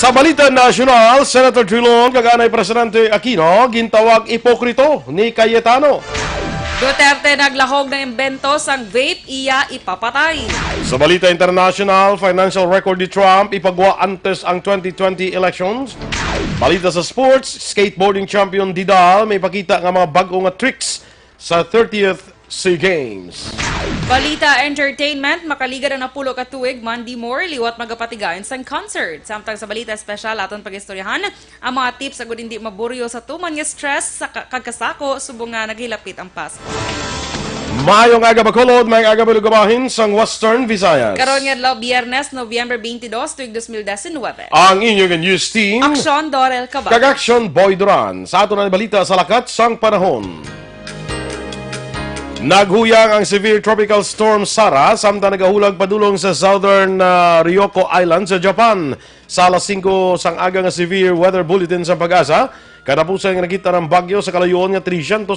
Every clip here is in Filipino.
Sa Balita Nacional, Senator Trilon, kaganay Presidente Aquino, gintawag ipokrito ni Cayetano. Duterte naglahog ng imbento sang vape, iya ipapatay. Sa Balita International, financial record ni Trump ipagwa antes ang 2020 elections. Balita sa sports, skateboarding champion Didal may pakita ng mga bagong tricks sa 30th SEA Games. Balita Entertainment, makaliga na napulo ka tuig, Monday more, liwat magapatigayon sang concert. Samtang sa Balita Special, aton pagistoryahan, ang mga tips sa hindi maburyo sa tuman nga stress sa kagkasako, subong nga naghilapit ang Pasko. Mayong aga Bacolod, may aga Balugabahin sang Western Visayas. Karon nga adlaw Biyernes, Nobyembre 22, tuig 2019. Ang inyong news team, Aksyon, Dorel, Cabatu. Aksyon, Boy Duran. Sa ato na balita sa lakat sang panahon. Naghuyang ang severe tropical storm Sara samtang nagahulag padulong sa southern Ryoko Island sa Japan. Sa alas 5 sang aga nga severe weather bulletin sa pag-asa, katapusan nga nakita ng bagyo sa kalayoon nga 345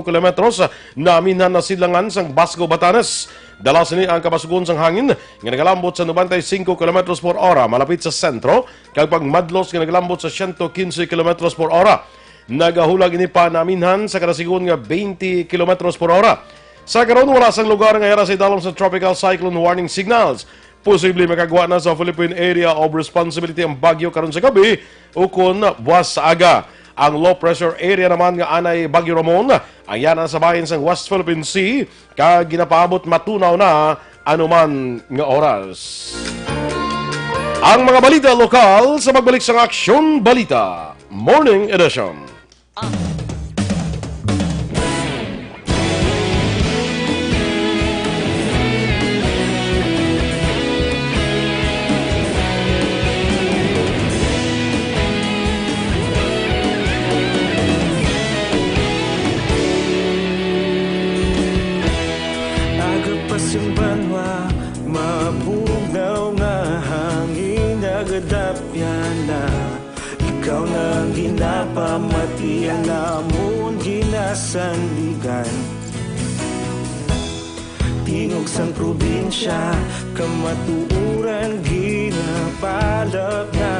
kilometros na minhan na silangan sang Basco, Batanes. Dala sini ang kabasugon sang hangin nga nagalambot sa 95 kilometros por hora malapit sa sentro, kag pagmadlos nga nagalambot sa 115 kilometros por hora. Nagahulag ini pa naminhan sa kadasigon nga 20 km por hora. Sa karon wala sang lugar nga yara sa idalom sa tropical cyclone warning signals. Posible makagwa na sa Philippine Area of Responsibility ang bagyo karon sa gabi ukon buwas sa aga. Ang low pressure area naman nga anay Bagyo Ramon ang yana sa bahin sang West Philippine Sea kag ginapaabot matunaw na anuman nga oras. Ang mga balita lokal sa magbalik sang Aksyon Balita Morning Edition. Agapasang banwa, mabugnaw nga hangin, nagadapyan na. Ikaw nang ginapamatian namon ginasandigan. Tingog sang probinsya, kamatuuran ginapalap na.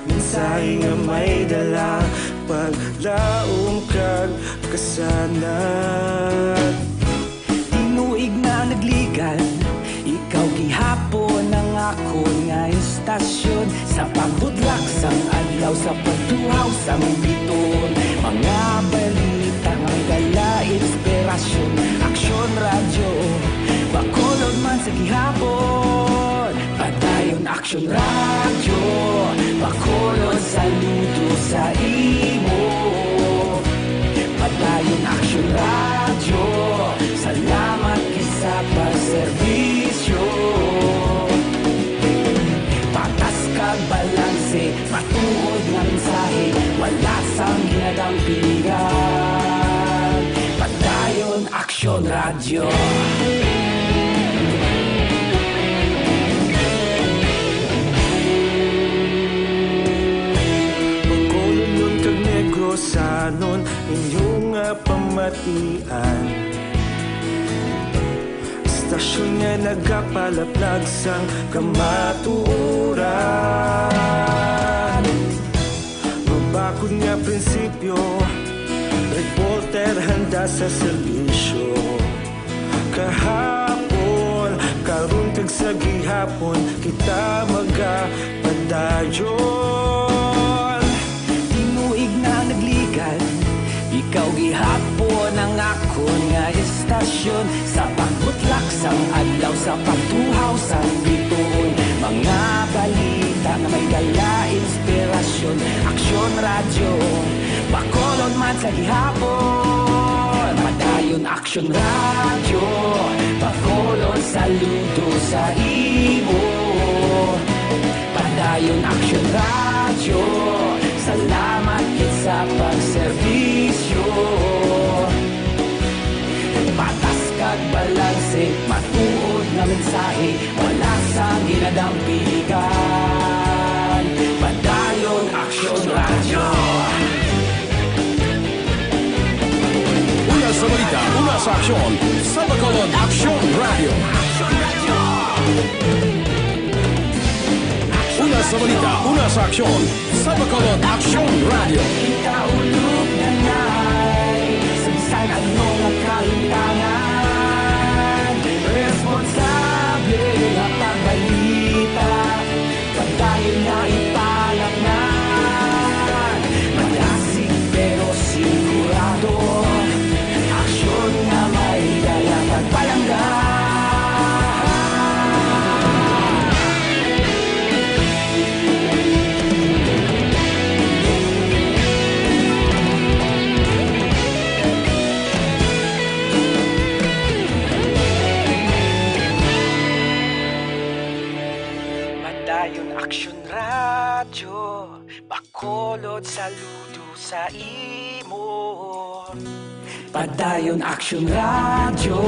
Mensahe nga may dala, paglaom kag kasanat. Tinuig na nagligan, ikaw gihapon ang ako nga istasyon. Sa pagbudlak sang adlaw, sa pagtuhaw sang biton. Mga balita nga gala, inspirasyon. Aksyon radyo, Bacolod man sa gihapon. Padayon Aksyon radyo, Bacolod saludo sa imo. Padayon Aksyon radyo, salamat kisa pagserbisyo. Patas kag balanse, matuod nga mensahe, wala sang ginadampigan. Padayon Aksyon radyo. Bacolod nun kag Negrosanon, inyong pamatian. Istasyon nga nagapalaplag sang kamatuuran. Mabakod nga prinsipyo, reporter handa sa serbisyo. Kahapon, karon kag sa gihapon, kita magapadayon. Tinuig na nagligan, ikaw gihapon ang ako nga istasyon. Sa pagbutlak sang adlaw, sa pagtuhaw sang biton. Mga balita na may dala, inspirasyon. Aksyon radyo, Bacolod man sa gihapon. Padayon Aksyon radyo, Bacolod saludo sa imo. Padayon Aksyon radyo, salamat kit sa pagserbisyo. Patas kag balanse, matuod na mensahe, wala sa ginadampigan. Padayon Aksyon radyo. Una sa balita, una sa aksyon, sa Bacolod Aksyon Radio. sa balita, una sa aksyon, sa Bacolod Aksyon Radio. Ikaulog na na'y sabisan anong nakalintangan. Responsable na pagbalita, pagdahil na ipalaknan. Malasig pero sigurado, aksyon na may dala pagpalanggan. Madayon Aksyon Radyo, Bacolod saludo sa imo. Padayon Aksyon Radyo,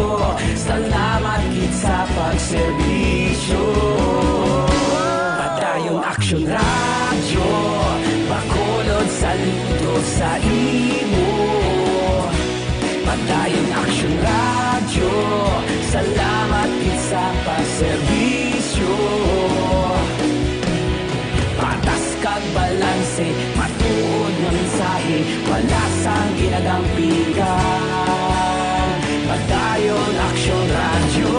salamat gid sa pagserbisyo. Padayon Aksyon Radyo, Bacolod saludo sa imo. Padayon Aksyon Radyo, salamat gid sa pagserbisyo. Patas kag balanse, matuod nga mensahe, wala sang ginadampigan. Padayon Aksyon Radyo.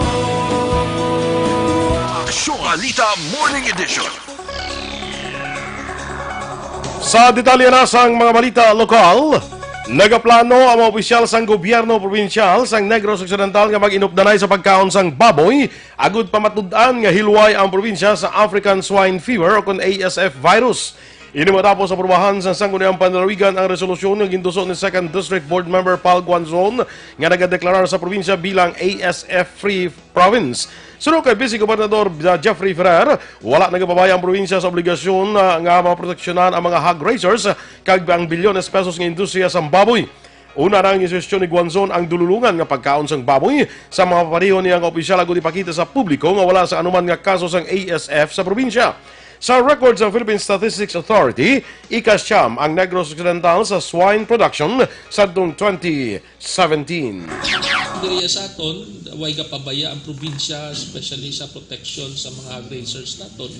Aksyon Balita Morning Edition. Sa detalye na sang mga balita lokal, nagaplano ang mga opisyal sang gobyerno probinsyal sang Negros Occidental nga mag-inupdanay sa pagkaon sang baboy agud pamatud-an nga hilway ang probinsya sa African Swine Fever o kun ASF virus. Ini matapos sa prubahan sa Sangguniang Panlalawigan ang resolusyon ng gintuso ni 2nd District Board Member Paul Guanzon nga nagadeklarar sa probinsya bilang ASF-free province. Sunod kay Vice Gobernador Jeffrey Ferrer, wala nagapabaya ang probinsya sa obligasyon nga maproteksyonan ang mga hog raisers kag ang bilyones pesos nga industriya sa baboy. Una nang isusyon ni Guanzon ang dululungan nga pagkaon sang baboy sa mga pareho niyang opisyal agud ipakita sa publiko nga wala sa anuman nga kaso sang ASF sa probinsya. Sa records ng Philippine Statistics Authority, ikasyam ang Negros Occidental sa swine production sa 2017. Diriya sa aton, way pabaya ang probinsya, especially sa protection sa mga grazers naton.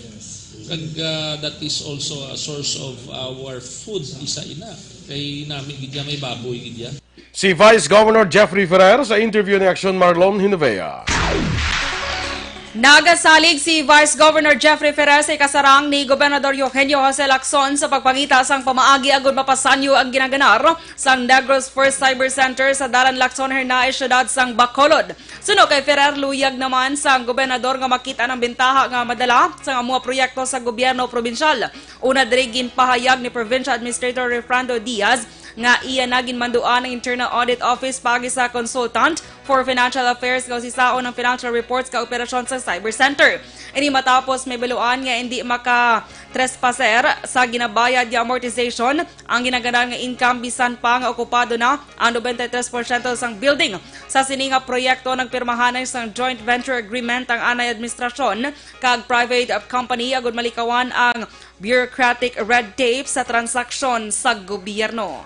Kag that is also a source of our food isa ina. Kay namin gidya may baboy gidya. Si Vice Governor Jeffrey Ferrer sa interview ni Aksyon Marlon Hinovea. Nagasalig si Vice Governor Jeffrey Ferrer sa kasarang ni Gobernador Eugenio Jose Lacson sa pagpangita sang pamaagi agud mapasanyo ang ginaganar sang Negros First Cyber Center sa Dalan Lacson Hernaez syudad sang Bacolod. Suno kay Ferrer luyag naman sang gobernador nga makita ng bentaha nga madala sa mga proyekto sa gobyerno probinsyal. Una diri ginpahayag ni Provincial Administrator Refrando Diaz nga iya nagin manduan ng Internal Audit Office pagi sa Consultant for Financial Affairs nga si sao ng financial reports ka operasyon sa Cyber Center. Ini matapos may baluan nga hindi maka-trespasser sa ginabayad nga amortization ang ginaganan nga income bisan pa nga okupado na ang 93% sang building. Sa sininga proyekto nagpirmahanan sang joint venture agreement ang anay administrasyon kag private company agud malikawan ang bureaucratic red tape sa transaksyon sa gobyerno.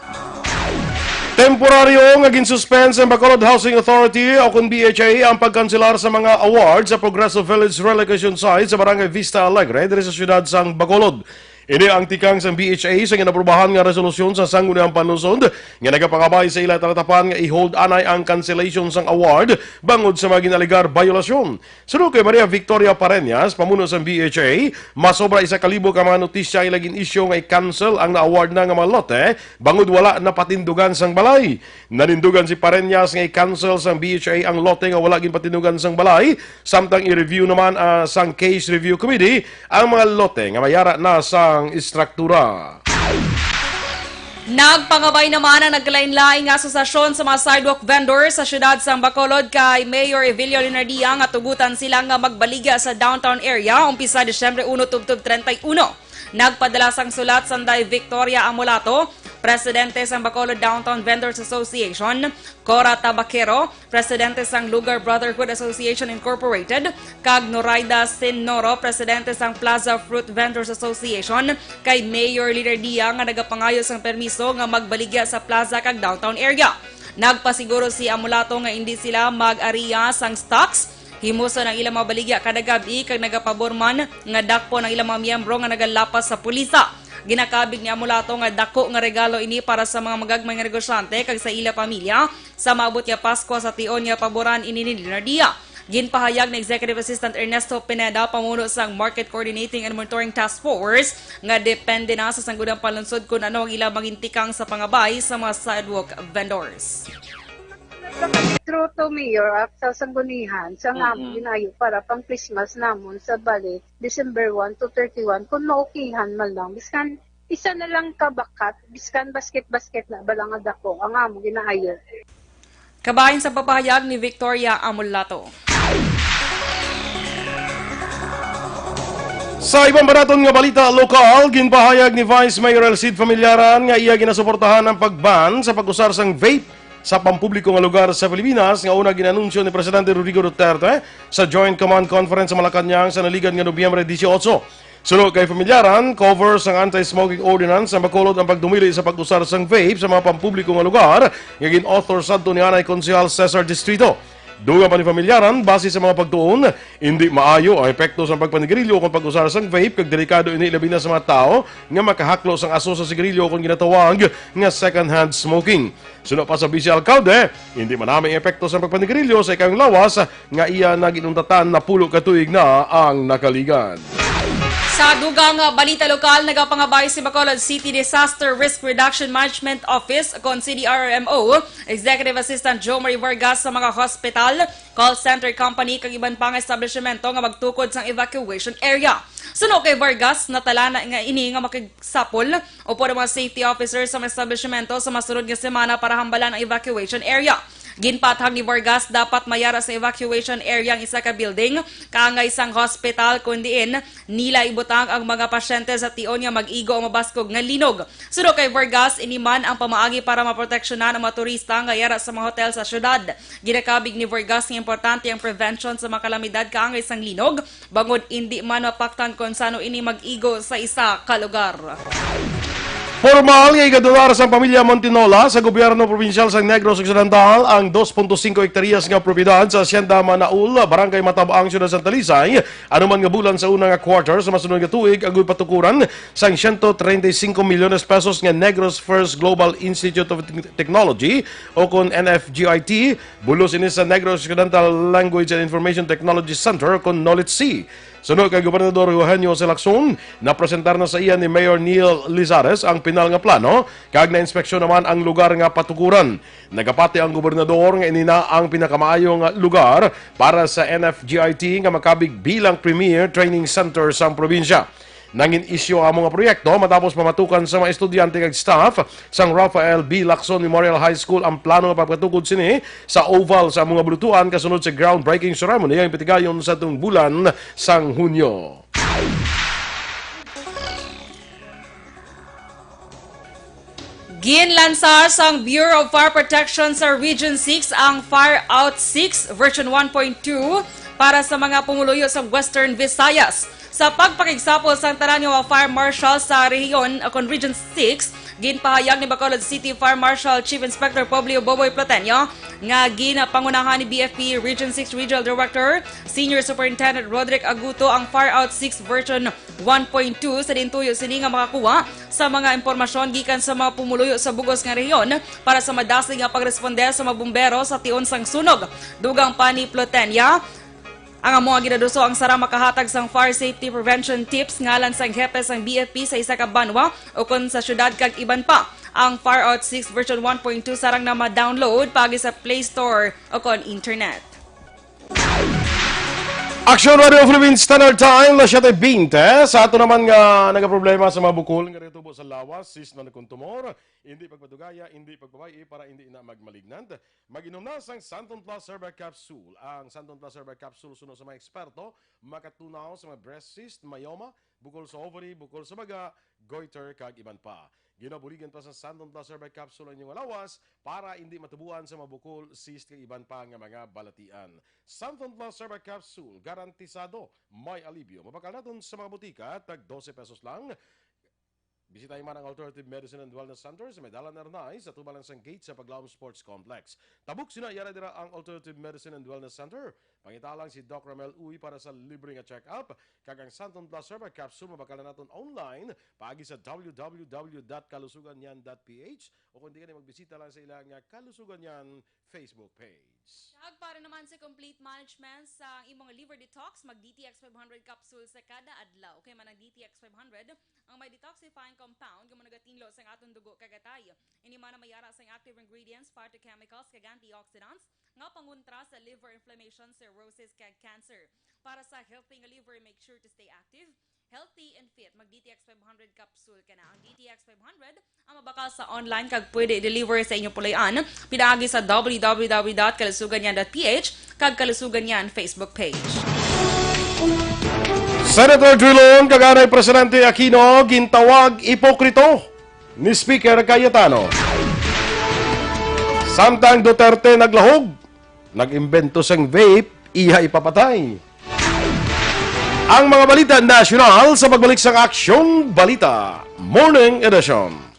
Temporaryo nga ginsuspense ang Bacolod Housing Authority o kun BHA ang pagkanselar sa mga awards sa Progressive Village Relocation Site sa Barangay Vista Alegre diri sa siyudad sang Bacolod. Ini ang tikang sa BHA sa ginaprubahan nga resolusyon sa Sangguniang Panlungsod nga nagapangabay sa ila talatapan nga i-hold anay ang cancellation sang award bangod sa mga ginaligar biolasyon. Sunod kay Maria Victoria Pareñas, pamuno sa BHA, masobra 1,000 ka mga notisya ilagin isyo nga i-cancel ang na-award na nga mga lote bangod wala na patindugan sang balay. Nanindugan si Pareñas nga i-cancel sang BHA ang lote nga wala gin patindugan sang balay, samtang i-review naman sang Case Review Committee ang mga lote nga mayara na sang istruktura. Nagpangabay naman ang naglain-laing asosasyon sa mga sidewalk vendors sa siyudad sang Bacolod kay Mayor Evilio Linardia nga tugutan sila nga magbaliga sa downtown area umpisa Disyembre 1 tubtob 31. Nagpadala sang sulat sanday Victoria Amolato, Presidente sang Bacolod Downtown Vendors Association, Cora Tabaquero, Presidente sang Lugar Brotherhood Association Incorporated, kag Noraida Sinoro, Presidente sang Plaza Fruit Vendors Association, kay Mayor Leader Dia nga nagapangayo sang permiso nga magbaligya sa plaza kag downtown area. Nagpasiguro si Amolato nga hindi sila mag-ariya sang stocks Himuso ng ilang mga baligya kada gabi kag nagapaborman nga dakpo ng ilang mga miyembro nga nagalapas sa pulisa. Ginakabig ni Amulato nga dako nga regalo ini para sa mga magagmay nga negosyante kag sa ila pamilya sa maabot nga Pasko sa tion nga paboran ini ni Dinardia. Ginpahayag na Executive Assistant Ernesto Pineda, pamuno sang Market Coordinating and Monitoring Task Force, nga depende na sa sanggudang palunsod kung ano ang ilang magintikang sa pangabay sa mga sidewalk vendors. Through to Mayor sa Sanggunihan, sa namon ginayo para pang Christmas namon sa balik, December 1 to 31, kung naukihan man lang, biskan isa na lang kabakat, biskan basket-basket na balang adako, ang amo ginaayo. Kabahin sa papahayag ni Victoria Amulato. Sa ibang baraton nga balita lokal, ginpahayag ni Vice Mayor Elcid Familiaran nga iya ginasuportahan ang pagban sa pag-usar sang vape sa pampubliko nga lugar sa Pilipinas nga una ginanunsyo ni Presidente Rodrigo Duterte sa Joint Command Conference sa Malacanang sa naligan nga Nobyembre 18. Sunod kay Familiaran, covers ang anti-smoking ordinance ang bakulod ang pagdumili sa pag-usar sang vape sa mga pampubliko nga lugar nga gin-author sadto ni Anay Konsehal Cesar Distrito. Duga pa ni Familiaran, base sa mga pagtuon, hindi maayo ang epekto sa pagpanigrilyo kung pag-usar sang vape kag delikado ini labi na sa mga tao nga makahaklo sang aso sa sigarilyo kung ginatawag nga second-hand smoking. Sunod pa sa Vice Alcalde, hindi manaming epekto sa pagpanigrilyo sa ikayong lawas nga iya naginuntatan na pulo ka tuig na ang nakaligan. Sa dugang balita lokal, nagapangabay si Bacolod City Disaster Risk Reduction Management Office kon CDRMO, Executive Assistant Jo Marie Vargas sa mga hospital, call center company kag iban pang establishmento nga magtukod sang evacuation area. Suno kay Vargas, natala na nga ini nga makigsapol o po mga safety officers sa mga establishmento sa masunod nga semana para hambalan ang evacuation area. Ginpathag ni Vargas, dapat mayara sa evacuation area ang isa ka building, kaangay isang hospital kundiin nila ibutang ang mga pasyente sa tion nga mag-igo o mabaskog nga linog. Suno kay Vargas, iniman ang pamaagi para maproteksyonan ang mga turista nga yara sa mga hotel sa syudad. Ginakabig ni Vargas nga importante ang prevention sa mga kalamidad kaangay isang linog, bangod hindi man mapaktan kung sano ini mag-igo sa isa ka lugar. Formal nga igadonar sa pamilya Montinola sa gobyerno provinsyal sa Negros Occidental ang 2.5 hektaryas nga propiedad sa Hacienda Manaul, Barangay Matabaang, Ciudad Santa Talisay, anuman nga bulan sa unang nga quarter sa masunod nga tuig ang patukuran sang 135 milyones pesos nga Negros First Global Institute of Technology o kon NFGIT, bulos ini sa Negros Occidental Language and Information Technology Center kon NOLIT-C. Sunod kay Gobernador Eugenio Aksyon, napresentar na sa iya ni Mayor Neil Lizares ang pinal nga plano, kag na-inspeksyon naman ang lugar nga patukuran. Nagapati ang gobernador nga inina ang pinakamaayong lugar para sa NFGIT nga makabig bilang premier training center sa probinsya. Nangin isyo ang mga proyekto matapos pamatukan sa mga estudyante kag staff sang Rafael B. Lacson Memorial High School ang plano nga pagpatukod sini sa oval sa mga bulutuan kasunod sa groundbreaking ceremony ang ipitigayon sa itong bulan sang Hunyo. Ginlansar sang Bureau of Fire Protection sa Region 6 ang Fire Out 6 version 1.2 para sa mga pumuluyo sa Western Visayas. Sa pagpakigsapol sa tanan nga Fire Marshal sa rehiyon kon Region 6, ginpahayag ni Bacolod City Fire Marshal Chief Inspector Publio Boboy Plateño nga ginapangunahan ni BFP Region 6 Regional Director Senior Superintendent Roderick Aguto ang Fire Out 6 version 1.2 sa dintuyo sini nga makakuha sa mga impormasyon gikan sa mga pumuluyo sa bugos nga rehiyon para sa madasig nga pagresponde sa mga bumbero sa tion sang sunog. Dugang pa ni Plateño, ang mga ginaduso ang sara makahatag sang fire safety prevention tips ngalan sang hepe sang BFP sa isa ka banwa o kon sa syudad kag iban pa. Ang Fire Out 6 version 1.2 sarang na ma-download pagi sa Play Store o kon internet. Aksyon Radio Philippines Standard Time, na 7:20. Sa ato naman nga nagaproblema sa mga bukol nga rito sa lawas, sis na nagkuntumor, hindi pagpadugaya, hindi pagbabayi para hindi na magmalignant. Mag-inom na sang Santon Plus Herbal Capsule. Ang Santon Plus Herbal Capsule sunod sa mga eksperto, makatunaw sa mga breast cyst, myoma, bukol sa ovary, bukol sa baga, goiter, kag iban pa. Ginabuligan pa sa Santon Plus Herbal Capsule ang inyong lawas para hindi matubuan sa mabukol, cyst, kag iban pa nga mga balatian. Santon Plus Herbal Capsule, garantisado, may alibyo. Mabakal natin sa mga butika, tag 12 pesos lang. Bisitahin man ang Alternative Medicine and Wellness Center sa Medalla Nernay sa tubalan sang gate sa Paglaom Sports Complex. Tabuk sina yara dira ang Alternative Medicine and Wellness Center. Pangitalang si Doc Ramel Uy para sa libre nga check-up. Kagang Santon Plus Server Capsule mabakala natin online paagi sa www.kalusuganyan.ph o kung di ka na magbisita lang sa ilang Kalusuganyan Facebook page. Para naman sa complete management sa imong liver detox, mag DTX 500 capsule sa kada adlaw. Okay man ang DTX 500, ang may detoxifying compound kung nagatinlo sa atong dugo kagatay. Ini man mayara sa active ingredients, phytochemicals kag antioxidants nga pangontra sa liver inflammation, cirrhosis kag cancer. Para sa healthy nga liver, make sure to stay active, healthy and fit. Mag DTX 500 capsule ka na. Ang DTX 500 ang mabakal sa online kag pwede deliver sa inyo pulayan. Pinaagi sa www.kalusuganyan.ph kag Kalusuganyan Facebook page. Senator Drilon kaganay Presidente Aquino gintawag ipokrito ni Speaker Cayetano. Samtang Duterte naglahog, nag-imbento sang vape, iya ipapatay. Ang mga balita nasyonal sa pagbalik sa Aksyon Balita Morning Edition.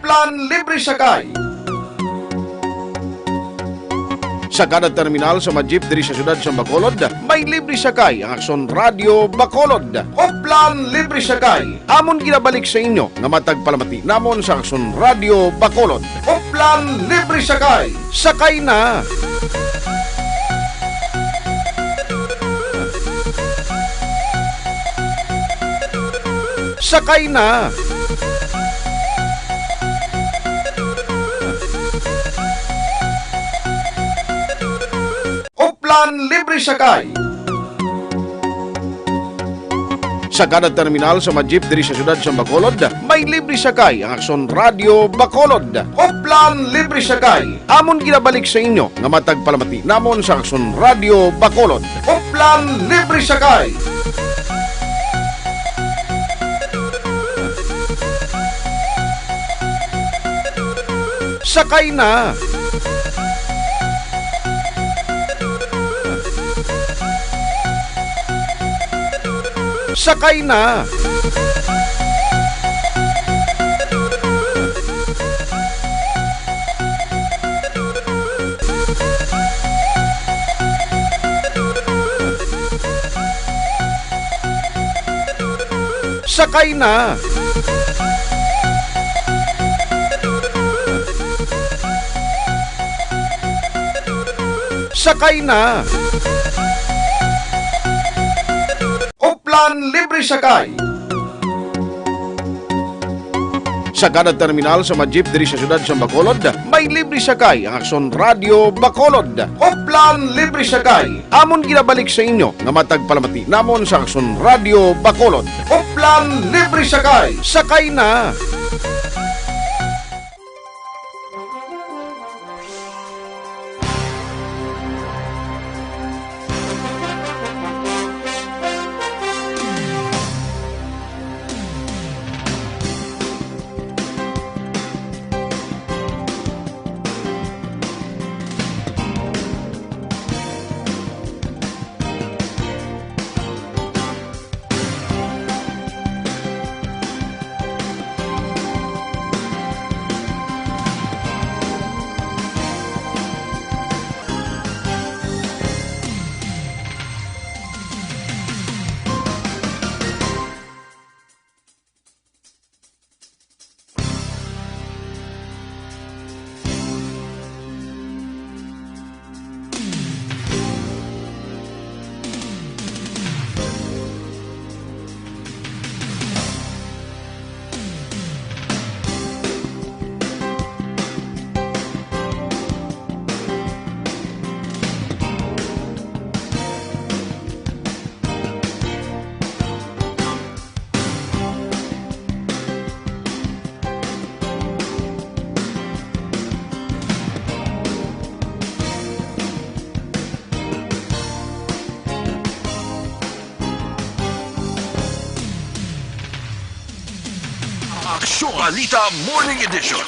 Plan libre sakay. Sa kada terminal sa mga jeep diri sa syudad sa Bacolod, may libre sakay ang Aksyon Radio Bacolod. Plan libre sakay. Amon ginabalik sa inyo nga matag palamati namon sa Aksyon Radio Bacolod. Plan libre sakay. Sakay na. Sakay na. Plan libre sakay. Sa kada terminal sa mga jeep diri sa syudad sa Bacolod, may libre sakay ang Aksyon Radio Bacolod. Plan libre sakay. Amon ginabalik sa inyo nga matag palamati namon sa Aksyon Radio Bacolod. Plan libre sakay. Sakay na. Sakay na. Sakay na. Sakay na! Oplan Libre Sakay. Sa kada terminal sa mga jeep diri sa siyudad sa Bacolod, may libre sakay ang Aksyon Radio Bacolod. Oplan Libre Sakay. Amon ginabalik sa inyo nga matag palamati namon sa Aksyon Radio Bacolod. Oplan Libre Sakay. Sakay na! Aksyon Balita Morning Edition.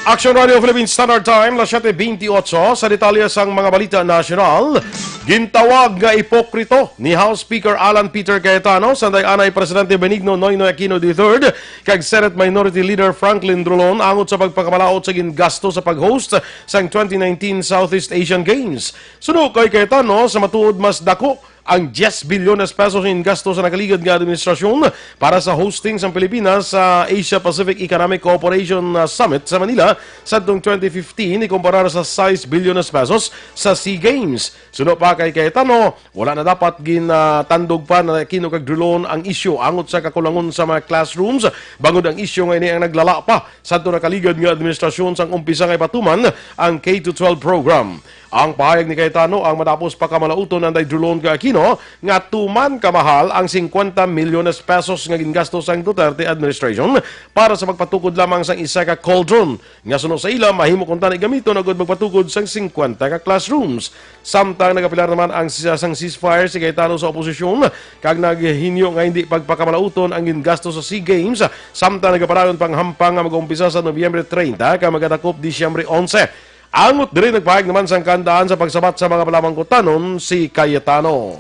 Aksyon Radio Philippine Standard Time, las 7:28 sa detalye sang mga balita nasyonal. Gintawag nga ipokrito ni House Speaker Alan Peter Cayetano sanday anay Presidente Benigno Noynoy Aquino III kag Senate Minority Leader Franklin Drilon angot sa pagpakamalaot sa gingasto sa pag-host sang 2019 Southeast Asian Games. Suno kay Cayetano sa matuod mas dako ang 10 bilyones pesos in gasto sa nakaligad nga administrasyon para sa hosting sa Pilipinas sa Asia Pacific Economic Cooperation Summit sa Manila sa 2015 ikumpara sa 6 bilyones pesos sa SEA Games. Suno pa kay Cayetano, wala na dapat ginatandog pa na Aquino kag Drilon ang isyu angot sa kakulangon sa mga classrooms bangod ang isyu nga ini ang naglala pa sa nakaligad nga administrasyon sang umpisa nga patuman ang K-12 program. Ang pahayag ni Cayetano ang matapos pa kamalauton ng Drilon kay Aquino nga tuman kamahal ang 50 milyones pesos nga gingasto sang Duterte administration para sa magpatukod lamang sang isa ka cauldron. Nga suno sa ila mahimo kung tani gamiton agad magpatukod sang 50 ka classrooms. Samtang nagapilar naman ang sang ceasefire si Cayetano sa oposisyon kag naghinyo nga hindi pagpakamalauton ang gingasto sa SEA Games samtang nagaparayon pang hampang nga mag-umpisa sa Nobyembre 30 kag magatakop Disyembre 11. Angot din nagpahayag naman sang kandaan sa pagsabat sa mga palamangkutanon si Cayetano.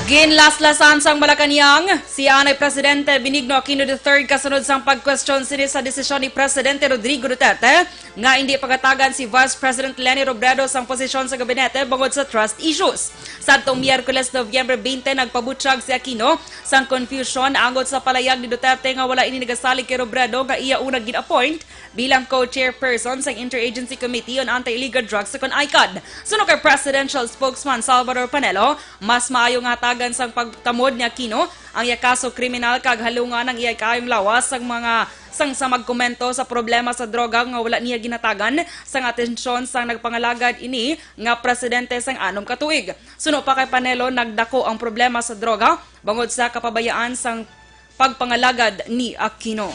Ginlaslasan sang Malacanang, si Anay Presidente Benigno Aquino III kasunod sang pag-question sini sa desisyon ni Presidente Rodrigo Duterte nga hindi pagatagan si Vice President Leni Robredo sang posisyon sa gabinete bangod sa trust issues. Sadtong Miyerkules Nobyembre 20 nagpabutyag si Aquino sang confusion angot sa palayag ni Duterte nga wala ini nagasalig kay Robredo nga iya unang gin-appoint bilang co-chairperson sang Interagency Committee on Anti-Illegal Drugs sa ICAD. Suno kay Presidential Spokesman Salvador Panelo, mas maayo nga tagan sang pagtamod ni Aquino ang yakaso kriminal kag halungan ng iyay kayong lawas sang mga sang sa magkomento sa problema sa droga nga wala niya ginatagan sang atensyon sang nagpangalagad ini nga presidente sang anom ka tuig. Suno pa kay Panelo nagdako ang problema sa droga bangod sa kapabayaan sang pagpangalagad ni Aquino.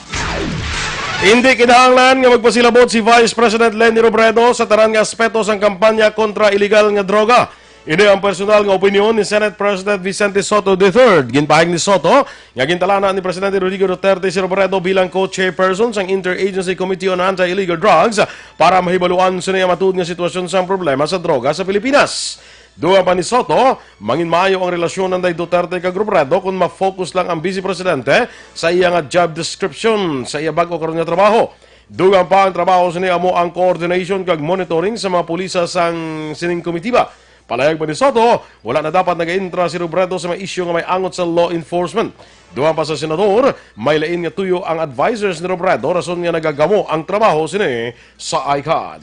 Hindi kinahanglan nga magpasilabot si Vice President Leni Robredo sa tanan nga aspeto sang kampanya kontra iligal nga droga. Ini ang personal nga opinion ni Senate President Vicente Soto III. Ginpahayag ni Soto nga gintalana ni Presidente Rodrigo Duterte si Robredo bilang co-chairperson sang Interagency Committee on Anti-Illegal Drugs para mahibaluan sa niya matud nga sitwasyon sang problema sa droga sa Pilipinas. Duha pa ni Soto, mangin maayo ang relasyon ng Duterte kag Robredo kung ma-focus lang ang Vice Presidente sa iya nga job description sa iya bago karon nga trabaho. Dugang pa ang trabaho sa niya mo ang coordination kag monitoring sa mga pulisa sang sining komitiba. Palayag pa ni Soto, wala na dapat nag-intra si Robredo sa mga isyu nga may angot sa law enforcement. Duha pa sa senador, may lain nga tuyo ang advisors ni Robredo rason nga nagagamo ang trabaho sini sa ICAD.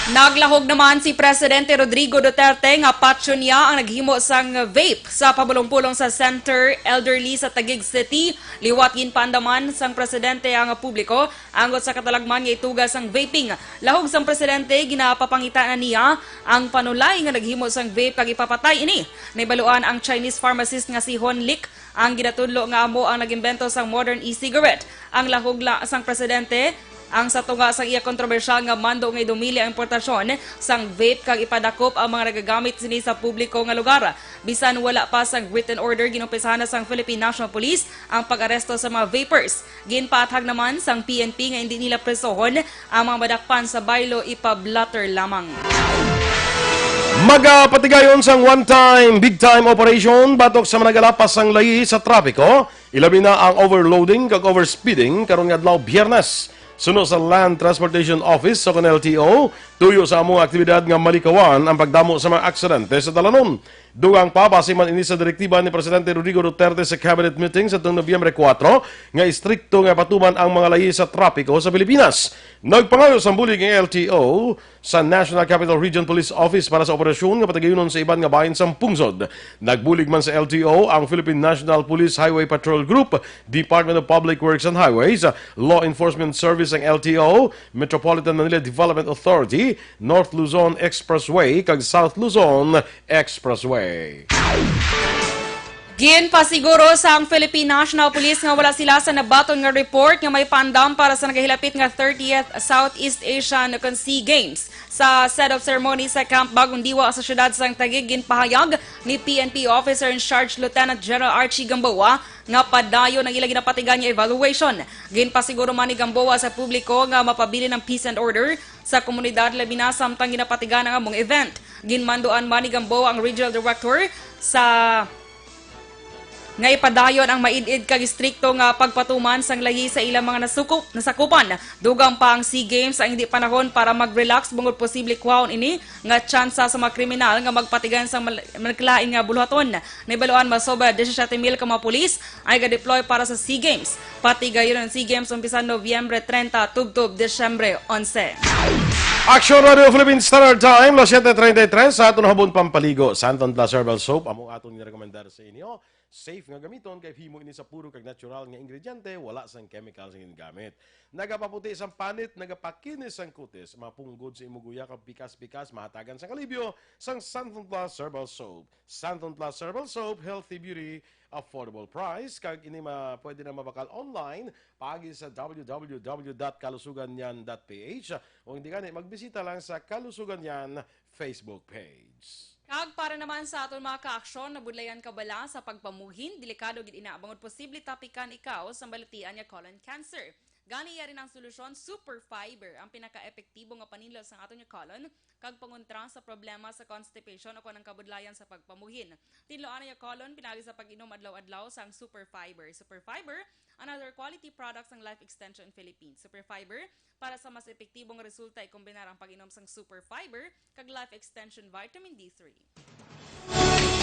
Naglahog naman si Presidente Rodrigo Duterte nga patso niya ang naghimo sang vape sa pabulong-pulong sa Center Elderly sa Taguig City. Liwat ginpandaman sang presidente ang publiko anggot sa katalagman nga itugas ang vaping. Lahog sang presidente ginapapangita na niya ang panulay nga naghimo sang vape kag ipapatay ini. Naibaluan ang Chinese pharmacist nga si Hon Lik ang ginatudlo nga amo ang nagimbento sang modern e-cigarette. Ang lahog sang presidente ang sa tunga sa iya kontrobersyal nga mando nga dumili ang importasyon sang vape kag ipadakop ang mga nagagamit sini sa publiko nga lugar. Bisan wala pa sang written order, ginumpisahan na sang Philippine National Police ang pag-aresto sa mga vapers. Ginpaathag naman sang PNP nga hindi nila presohon ang mga madakpan sa baylo ipablatter lamang. Magapatigayon sang one-time, big-time operation batok sa managalapas sang layi sa trapiko. Ilabi na ang overloading kag overspeeding karon nga adlaw Biyernes. Suno sa Land Transportation Office sa LTO, tuyo sa among aktibidad nga malikawan ang pagdamo sa mga aksidente sa dalanon. Dugang pa, base man ini sa direktiba ni Presidente Rodrigo Duterte sa cabinet meeting sa Nobyembre 4, nga istrikto nga patuman ang mga layi sa trapiko sa Pilipinas. Nagpangayo sa bulig ng LTO sa National Capital Region Police Office para sa operasyon nga patagayunon sa iban nga bahin sa pungsod. Nagbulig man sa LTO ang Philippine National Police Highway Patrol Group, Department of Public Works and Highways, Law Enforcement Service ang LTO, Metropolitan Manila Development Authority, North Luzon Expressway kag South Luzon Expressway. Ginpasiguro sa ang Philippine National Police nga wala sila sa nabaton nga report nga may pandam para sa nagahilapit nga 30th Southeast Asian Sea Games. Sa set of ceremony sa Camp Bagong Diwa sa syudad sang Taguig, ginpahayag ni PNP Officer in Charge Lieutenant General Archie Gamboa nga padayon ang ilang ginapatigan nga evaluation. Ginpasiguro man ni Gamboa sa publiko nga mapabili ng peace and order sa komunidad labi na samtang ginapatigan ang among event. Ginmanduan man ni Gamboa ang Regional Director sa nga ipadayon ang maidid kag istrikto nga pagpatuman sang lahi sa ilang mga nasakupan. Dugang pa ang SEA Games ang hindi panahon para mag-relax bungod posible kwaon ini nga tsansa sa mga kriminal nga magpatigan sang malklain nga bulhaton. Naibaluan masoba 17,000 ka mga pulis ay ga-deploy para sa SEA Games. Pati gayon ang SEA Games umpisa Nobyembre 30 tubtob Desyembre 11. Aksyon Radio Philippine Standard Time, 7:33 sa aton habon pampaligo. Santon Plus Herbal Soap, amo aton nirekomendar sa inyo. Safe nga gamiton kay himo ini sa puro kag natural nga ingrediente, wala sang chemicals nga gamit. Nagapaputi sang panit, nagapakinis sang kutis, mapunggod sa imuguya kag pikas-pikas, mahatagan sang alibyo sang Santon Plus Herbal Soap. Santon Plus Herbal Soap, healthy beauty, affordable price, kag ini pwede na mabakal online paagi sa www.kalusuganyan.ph o hindi gani magbisita lang sa Kalusuganyan Facebook page. Kag para naman sa aton mga ka-aksyon, nabudlayan ka bala sa pagpamuhin, delikado gid inaabangod posible tapikan ikaw sa balitian nga colon cancer. Gani rin ang solusyon, Super Fiber, ang pinaka-epektibo nga panilo sa aton nga colon kag pangontra sa problema sa constipation o kanang kabudlayan sa pagpamuhin. Tinloan nga colon pinagi sa pag-inom adlaw-adlaw sang Super Fiber. Super Fiber, another quality products ng Life Extension Philippines. Super Fiber, para sa mas epektibong resulta ikombinar ang pag-inom sang Super Fiber kag Life Extension Vitamin D3.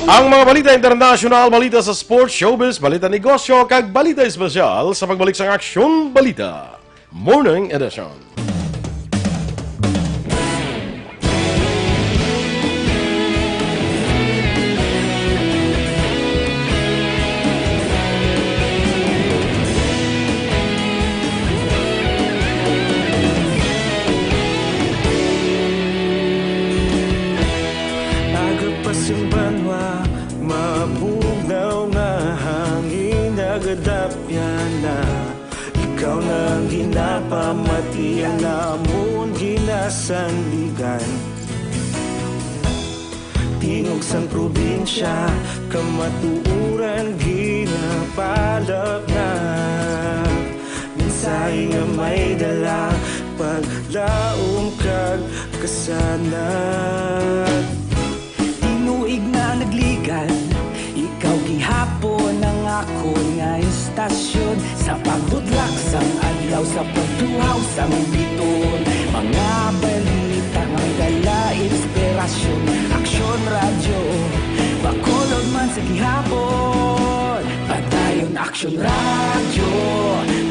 Ang mga balita international, balita sa sports, showbiz, balita negosyo, kag balita espesyal sa pagbalik sa Aksyon Balita Morning Edition. Mabugaw na hangin, nagadapya na. Ikaw nang ginapamati, ang namon ginasandigan. Tingog sang probinsya, kamatuuran ginapalap na. Minsay nga may dala, paglaom kag kasanat. Tinuig na nagligan, ikaw gihapon ang ako nga istasyon. Sa pagbudlak sang adlaw, sa pagtuhaw sang biton. Mga balita ang dala inspirasyon. Aksyon radyo, Bacolod man sa gihapon. Padayon Aksyon radyo,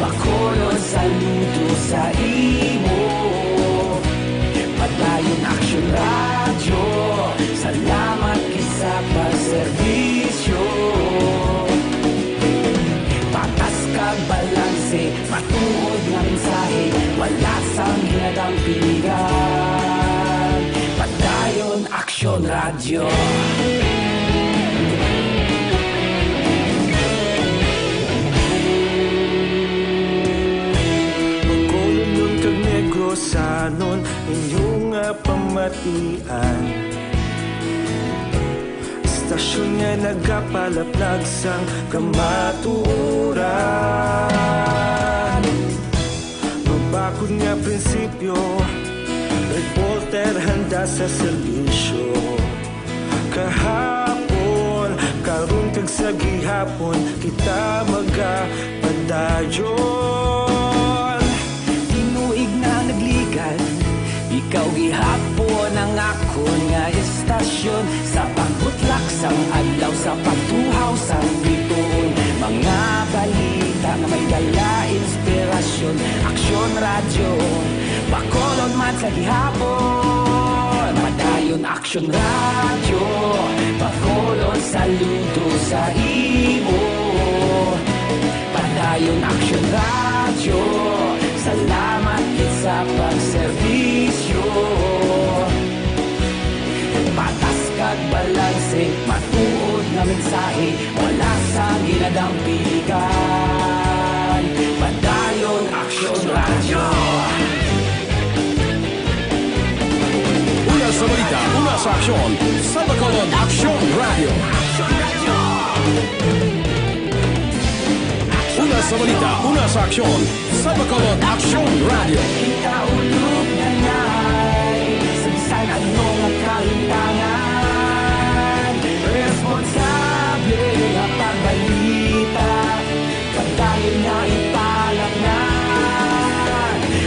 Bacolod saludo sa imo. Padayon radyo. Salamat sa pagserbisyo. Patas kag balanse, matuod nga mensahe, wala sang hinadampigan. Padayon Aksyon Radyo. Magkulong kag negosanon inyong pamatian. Istasyon nga nagapalaplag sang kamaturan. Mabakod nga prinsipyo, reporter handa sa serbisyo. Kahapon, karon kag sa gihapon, kita magapadayon. Tinuig na nagligan, ikaw gihapon ang akon nga istasyon. Sa pagbutlak sang adlaw, sa pagtuhaw sang bituon, mga balita nga may dala inspirasyon. Aksyon Radyo, Bacolod man sa gihapon. Madayon Aksyon Radyo, Bacolod saludo sa imo. Padayon Aksyon Radyo, salamat sa pagserbisyo. Patas kag balanse, matuod nga mensahe, wala sang ginadampigan. Padayon Aksyon Radyo. Una sa balita, una sa aksyon, sa Bacolod Aksyon Radio. Una sa balita, una sa aksyon, sa Bacolod Aksyon Radio. Kita ulog na ngay, sabsan anong ang kalintangan. Responsable nga pagbalita, pagdayon na ipalaknan.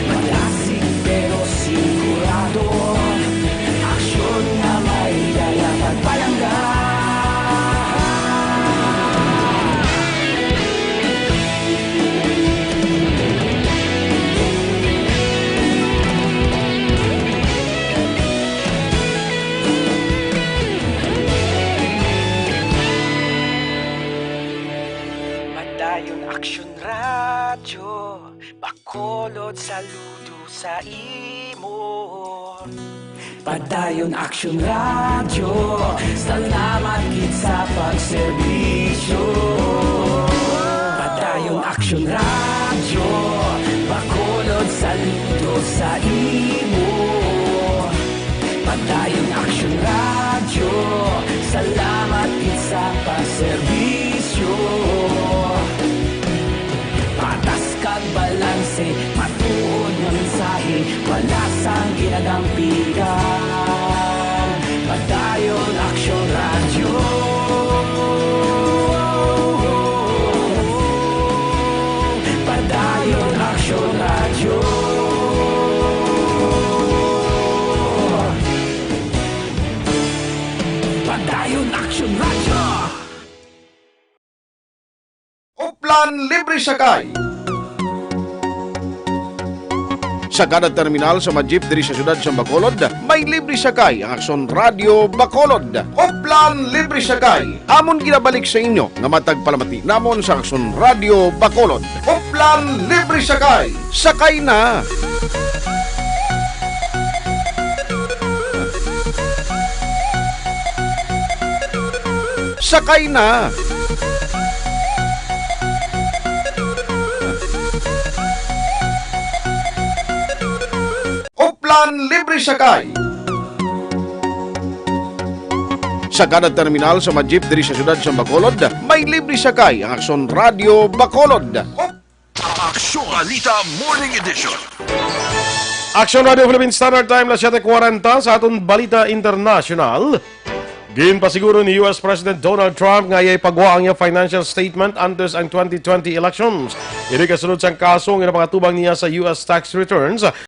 Malasig pero sigurado, aksyon na may dala pagpalanggan. Padayon Aksyon Radyo, Bacolod saludo sa imo. Padayon Aksyon Radyo, salamat gid sa pagserbisyo. Padayon Aksyon Radyo, Bacolod saludo sa imo. Padayon Aksyon Radyo, salamat gid sa pagserbisyo. Patas kag balanse, matuod nga mensahe, wala sang ginadampigan. Padayon Aksyon Radyo. Padayon Aksyon Radyo. Padayon Aksyon Radyo. Uplan libre sakay. Sa kada terminal sa mga jeep diri sa syudad sa Bacolod, may libre sakay ang Aksyon Radio Bacolod. Uplan libre sakay. Amon ginabalik sa inyo nga matag palamati namon sa Aksyon Radio Bacolod. Uplan libre sakay. Sakay na. Sakay na. Uplan libre sakay. Sa kada terminal sa mga jeep diri sa syudad sa Bacolod, may libre sakay ang Aksyon Radio Bacolod. Aksyon Balita Morning Edition. Aksyon Radio Philippine Standard Time na 7:40 sa aton Balita International. Ginpasiguro ni US President Donald Trump nga iyay pagwa ang iyang financial statement antes ang 2020 elections. Ini kasunod sang kasong nga napakatubang niya sa US tax returns